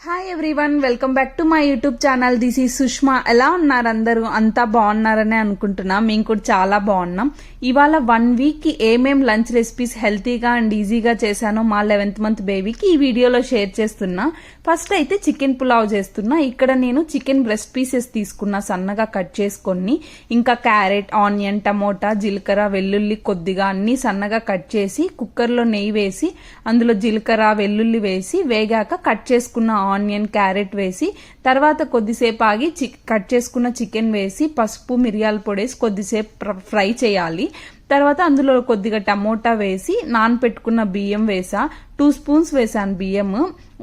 Hi everyone, welcome back to my YouTube channel. This is Sushma. ఎలా ఉన్నారు అందరూ? అంతా బాగున్నారని అనుకుంటున్నా. మేము కూడా చాలా బాగున్నాం. ఇవాళ 1 వీక్ ఏమేం లంచ్ రెసిపీస్ హెల్తీగా అండ్ ఈజీగా చేశానో మా 11th మంత్ బేబీకి ఈ వీడియోలో షేర్ చేస్తున్నా. ఫస్ట్ అయితే చికెన్ పులావ్ చేస్తున్నా. ఇక్కడ నేను చికెన్ బ్రెస్ట్ పీసెస్ తీసుకున్నా, సన్నగా కట్ చేసుకొని. ఇంకా క్యారెట్, ఆనియన్, టమోటా, జీలకర్ర, వెల్లుల్లి కొద్దిగా అన్ని సన్నగా కట్ చేసి కుక్కర్లో నెయ్యి వేసి అందులో జీలకర్ర, వెల్లుల్లి వేసి వేగాక కట్ చేసుకున్న ఆనియన్, క్యారెట్ వేసి తర్వాత కొద్దిసేపు ఆగి కట్ చేసుకున్న చికెన్ వేసి పసుపు, మిరియాల పొడి వేసి కొద్దిసేపు ఫ్రై చేయాలి. తర్వాత అందులో కొద్దిగా టమోటా వేసి నానపెట్టుకున్న బియ్యం వేసా. 2 స్పూన్స్ వేసాను బియ్యం.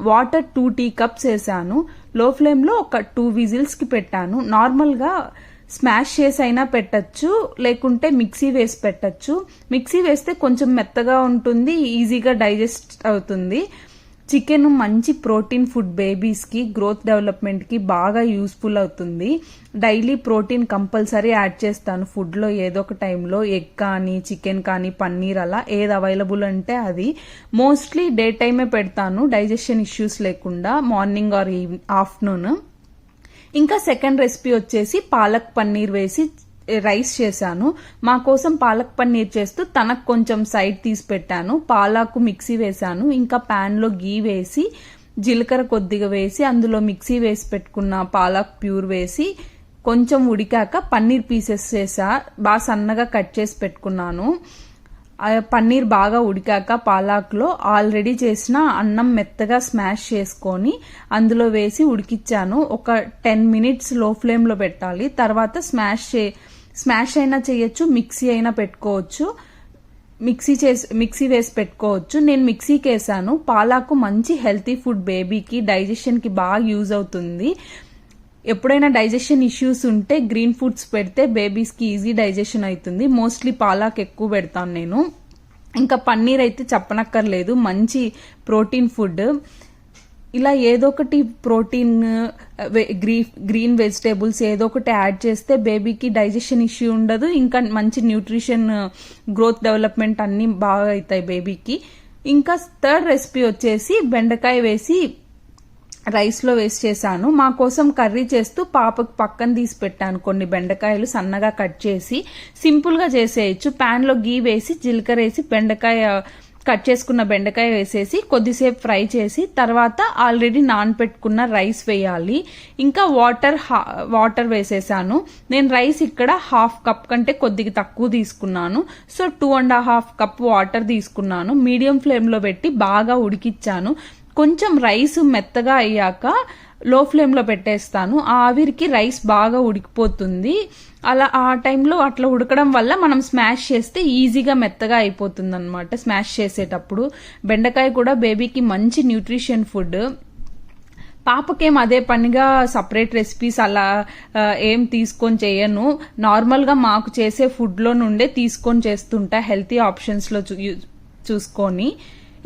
వాటర్ 2 టీ కప్స్ వేసాను. లో ఫ్లేమ్ లో ఒక 2 విజిల్స్ కి పెట్టాను. నార్మల్ గా స్మాష్ చేసి అయినా పెట్టచ్చు, లేకుంటే మిక్సీ వేసి పెట్టచ్చు. మిక్సీ వేస్తే కొంచెం మెత్తగా ఉంటుంది, ఈజీగా డైజెస్ట్ అవుతుంది. చికెన్ మంచి ప్రోటీన్ ఫుడ్, బేబీస్కి గ్రోత్ డెవలప్మెంట్కి బాగా యూస్ఫుల్ అవుతుంది. డైలీ ప్రోటీన్ కంపల్సరీ యాడ్ చేస్తాను ఫుడ్లో ఏదో ఒక టైంలో. ఎగ్ కానీ, చికెన్ కానీ, పన్నీర్, అలా ఏది అవైలబుల్ అంటే అది. మోస్ట్లీ డే టైమే పెడతాను, డైజెషన్ ఇష్యూస్ లేకుండా, మార్నింగ్ ఆర్ ఆఫ్టర్నూన్. ఇంకా సెకండ్ రెసిపీ వచ్చేసి పాలక్ పన్నీర్ వేసి రైస్ చేశాను. మా కోసం పాలక్ పన్నీర్ చేస్తూ తనకు కొంచెం సైడ్ తీసి పెట్టాను. పాలాకు మిక్సీ వేశాను. ఇంకా ప్యాన్ లో గీ వేసి జీలకర్ర కొద్దిగా వేసి అందులో మిక్సీ వేసి పెట్టుకున్న పాలక్ ప్యూర్ వేసి కొంచెం ఉడికాక పన్నీర్ పీసెస్ వేసా. బాగా సన్నగా కట్ చేసి పెట్టుకున్నాను. పన్నీర్ బాగా ఉడికాక పాలాక్లో ఆల్రెడీ చేసిన అన్నం మెత్తగా స్మాష్ చేసుకొని అందులో వేసి ఉడికిచ్చాను. ఒక 10 మినిట్స్ లో ఫ్లేమ్ లో పెట్టాలి. తర్వాత స్మాష్ అయినా చేయొచ్చు, మిక్సీ అయినా పెట్టుకోవచ్చు. మిక్సీ వేసి పెట్టుకోవచ్చు. నేను మిక్సీకి వేసాను. పాలాకు మంచి హెల్తీ ఫుడ్, బేబీకి డైజెషన్ కి బాగా యూజ్ అవుతుంది. ఎప్పుడైనా డైజెషన్ ఇష్యూస్ ఉంటే గ్రీన్ ఫుడ్స్ పెడితే బేబీస్ కి ఈజీ డైజెషన్ అవుతుంది. మోస్ట్లీ పాలాక్ ఎక్కువ పెడతాను నేను. ఇంకా పన్నీర్ అయితే చెప్పనక్కర్లేదు, మంచి ప్రోటీన్ ఫుడ్. ఇలా ఏదో ఒకటి ప్రోటీన్, గ్రీన్ వెజిటేబుల్స్ ఏదో ఒకటి యాడ్ చేస్తే బేబీకి డైజెషన్ ఇష్యూ ఉండదు. ఇంకా మంచి న్యూట్రిషన్, గ్రోత్ డెవలప్మెంట్ అన్ని బాగా అవుతాయి బేబీకి. ఇంకా థర్డ్ రెసిపీ వచ్చేసి బెండకాయ వేసి రైస్ లో వేసి చేశాను. మా కోసం కర్రీ చేస్తూ పాపకు పక్కన తీసి పెట్టాను. కొన్ని బెండకాయలు సన్నగా కట్ చేసి సింపుల్ గా చేసేయచ్చు. ప్యాన్ లో గీ వేసి జీలకర్ర వేసి కట్ చేసుకున్న బెండకాయ వేసేసి కొద్దిసేపు ఫ్రై చేసి తర్వాత ఆల్రెడీ నానపెట్టుకున్న రైస్ వేయాలి. ఇంకా వాటర్ వేసేసాను. నేను రైస్ ఇక్కడ 1/2 కప్ కంటే కొద్దిగా తక్కువ తీసుకున్నాను. సో 2.5 కప్ వాటర్ తీసుకున్నాను. మీడియం ఫ్లేమ్ లో పెట్టి బాగా ఉడికిచ్చాను. కొంచెం రైస్ మెత్తగా అయ్యాక లో ఫ్లేమ్ లో పెట్టేస్తాను. ఆ ఆవిరికి రైస్ బాగా ఉడికిపోతుంది. అలా ఆ టైంలో అట్లా ఉడకడం వల్ల మనం స్మాష్ చేస్తే ఈజీగా మెత్తగా అయిపోతుంది అనమాట. స్మాష్ చేసేటప్పుడు బెండకాయ కూడా బేబీకి మంచి న్యూట్రిషన్ ఫుడ్. పాపకేం అదే పనిగా సపరేట్ రెసిపీస్ అలా ఏం తీసుకొని చేయను. నార్మల్ గా మాకు చేసే ఫుడ్ లో నుండే తీసుకొని చేస్తుంటా, హెల్తీ ఆప్షన్స్ లో చూసుకొని.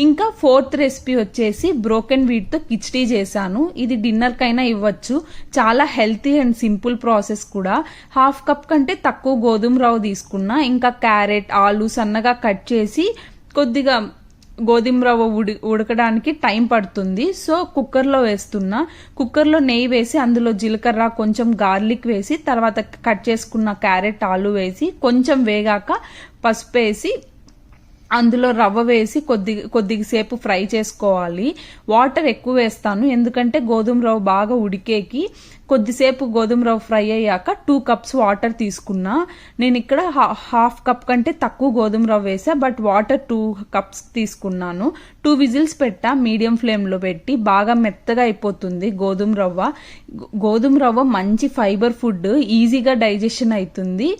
ఇంకా ఫోర్త్ రెసిపీ వచ్చేసి బ్రోకెన్ వీట్ తో కిచడీ చేశాను. ఇది డిన్నర్ కైనా ఇవ్వచ్చు. చాలా హెల్తీ అండ్ సింపుల్ ప్రాసెస్ కూడా. 1/2 కప్ కంటే తక్కువ గోధుమ రవ్వ తీసుకున్నా. ఇంకా క్యారెట్, ఆలు సన్నగా కట్ చేసి కొద్దిగా గోధుమ రవ్వ ఉడకడానికి టైం పడుతుంది. సో కుక్కర్లో వేస్తున్నా. కుక్కర్లో నెయ్యి వేసి అందులో జీలకర్ర, కొంచెం గార్లిక్ వేసి తర్వాత కట్ చేసుకున్న క్యారెట్, ఆలు వేసి కొంచెం వేగాక పసుపు వేసి అందులో రవ్వ వేసి కొద్దిసేపు ఫ్రై చేసుకోవాలి. వాటర్ ఎక్కువ వేస్తాను ఎందుకంటే గోధుమ రవ్వ బాగా ఉడికేకి. కొద్దిసేపు గోధుమ రవ్వ ఫ్రై అయ్యాక 2 కప్స్ వాటర్ తీసుకున్నా. నేను ఇక్కడ 1/2 కప్ కంటే తక్కువ గోధుమ రవ్వ వేసా, బట్ వాటర్ 2 కప్స్ తీసుకున్నాను. 2 విజిల్స్ పెట్టా మీడియం ఫ్లేమ్ లో పెట్టి. బాగా మెత్తగా అయిపోతుంది గోధుమ రవ్వ మంచి ఫైబర్ ఫుడ్, ఈజీగా డైజెషన్ అవుతుంది.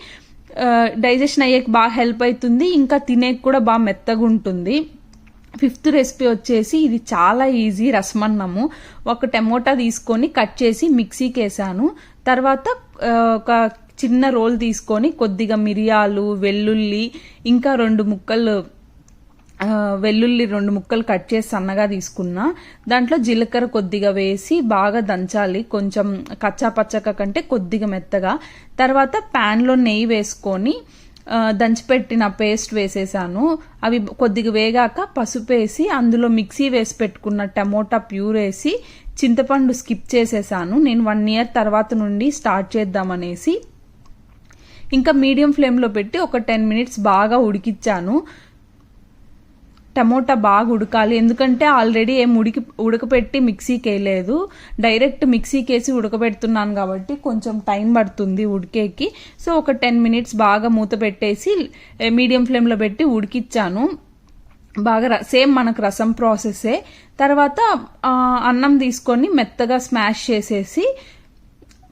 డైజెషన్ అయ్యేకి బాగా హెల్ప్ అవుతుంది. ఇంకా తినేకి కూడా బాగా మెత్తగా ఉంటుంది. 5th రెసిపీ వచ్చేసి ఇది చాలా ఈజీ, రసమన్నము. ఒక టమోటా తీసుకొని కట్ చేసి మిక్సీకి వేసాను. తర్వాత ఒక చిన్న రోల్ తీసుకొని కొద్దిగా మిరియాలు, వెల్లుల్లి, ఇంకా 2 ముక్కలు కట్ చేసి సన్నగా తీసుకున్నా. దాంట్లో జీలకర్ర కొద్దిగా వేసి బాగా దంచాలి, కొంచెం కచ్చా పచ్చక కంటే కొద్దిగా మెత్తగా. తర్వాత ప్యాన్ లో నెయ్యి వేసుకొని దంచిపెట్టిన పేస్ట్ వేసేసాను. అవి కొద్దిగా వేగాక పసుపు వేసి అందులో మిక్సీ వేసి పెట్టుకున్న టమోటా ప్యూర్ వేసి చింతపండు స్కిప్ చేసేసాను. నేను 1 year తర్వాత నుండి స్టార్ట్ చేద్దామనేసి ఇంకా మీడియం ఫ్లేమ్లో పెట్టి ఒక 10 minutes బాగా ఉడికిచ్చాను. టమోటా బాగా ఉడకాలి, ఎందుకంటే ఆల్రెడీ ఏం ఉడకపెట్టి మిక్సీకి వేయలేదు, డైరెక్ట్ మిక్సీకి వేసి ఉడకబెడుతున్నాను కాబట్టి కొంచెం టైం పడుతుంది ఉడికేకి. సో ఒక 10 minutes బాగా మూత పెట్టేసి మీడియం ఫ్లేమ్లో పెట్టి ఉడికిచ్చాను. బాగా సేమ్ మనకు రసం ప్రాసెసే. తర్వాత అన్నం తీసుకొని మెత్తగా స్మాష్ చేసేసి,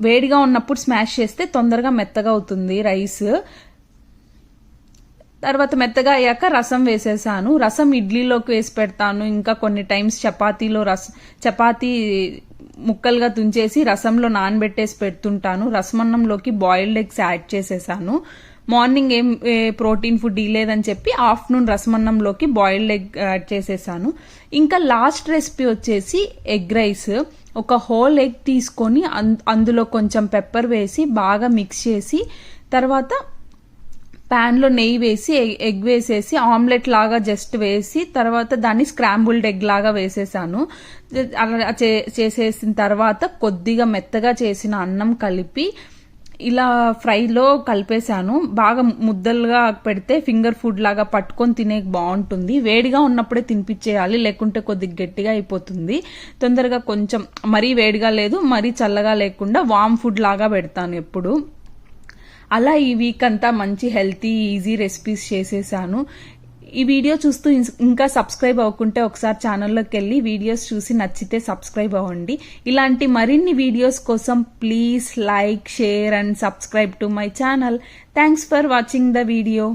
వేడిగా ఉన్నప్పుడు స్మాష్ చేస్తే తొందరగా మెత్తగా అవుతుంది రైస్. తర్వాత మెత్తగా అయ్యాక రసం వేసేసాను. రసం ఇడ్లీలోకి వేసి పెడతాను, ఇంకా కొన్ని టైమ్స్ చపాతీ ముక్కలుగా తుంచేసి రసంలో నానబెట్టేసి పెడుతుంటాను. రసమన్నంలోకి బాయిల్డ్ ఎగ్స్ యాడ్ చేసేసాను. మార్నింగ్ ఏం ప్రోటీన్ ఫుడ్ ఇలేదని చెప్పి ఆఫ్టర్నూన్ రసమన్నంలోకి బాయిల్డ్ ఎగ్ యాడ్ చేసేసాను. ఇంకా లాస్ట్ రెసిపీ వచ్చేసి ఎగ్ రైస్. ఒక హోల్ ఎగ్ తీసుకొని అందులో కొంచెం పెప్పర్ వేసి బాగా మిక్స్ చేసి, తర్వాత ప్యాన్లో నెయ్యి వేసి ఎగ్ వేసేసి ఆమ్లెట్ లాగా జస్ట్ వేసి, తర్వాత దాన్ని స్క్రాంబుల్డ్ ఎగ్ లాగా వేసేసాను. అలా చేసేసిన తర్వాత కొద్దిగా మెత్తగా చేసిన అన్నం కలిపి ఇలా ఫ్రైలో కలిపేశాను. బాగా ముద్దలుగా పెడితే ఫింగర్ ఫుడ్ లాగా పట్టుకొని తినే బాగుంటుంది. వేడిగా ఉన్నప్పుడే తినిపించేయాలి, లేకుంటే కొద్దిగా గట్టిగా అయిపోతుంది. తొందరగా కొంచెం మరీ వేడిగా లేదు, మరీ చల్లగా లేకుండా వామ్ ఫుడ్ లాగా పెడతాను ఎప్పుడు. అలా ఈ వీక్ అంతా మంచి హెల్తీ ఈజీ రెసిపీస్ చేసేసాను. ఈ వీడియో చూస్తూ ఇంకా సబ్స్క్రైబ్ అవ్వకుంటే ఒకసారి ఛానల్లోకి వెళ్ళి వీడియోస్ చూసి నచ్చితే సబ్స్క్రైబ్ అవ్వండి. ఇలాంటి మరిన్ని వీడియోస్ కోసం please like, share and subscribe to my channel. Thanks for watching the video.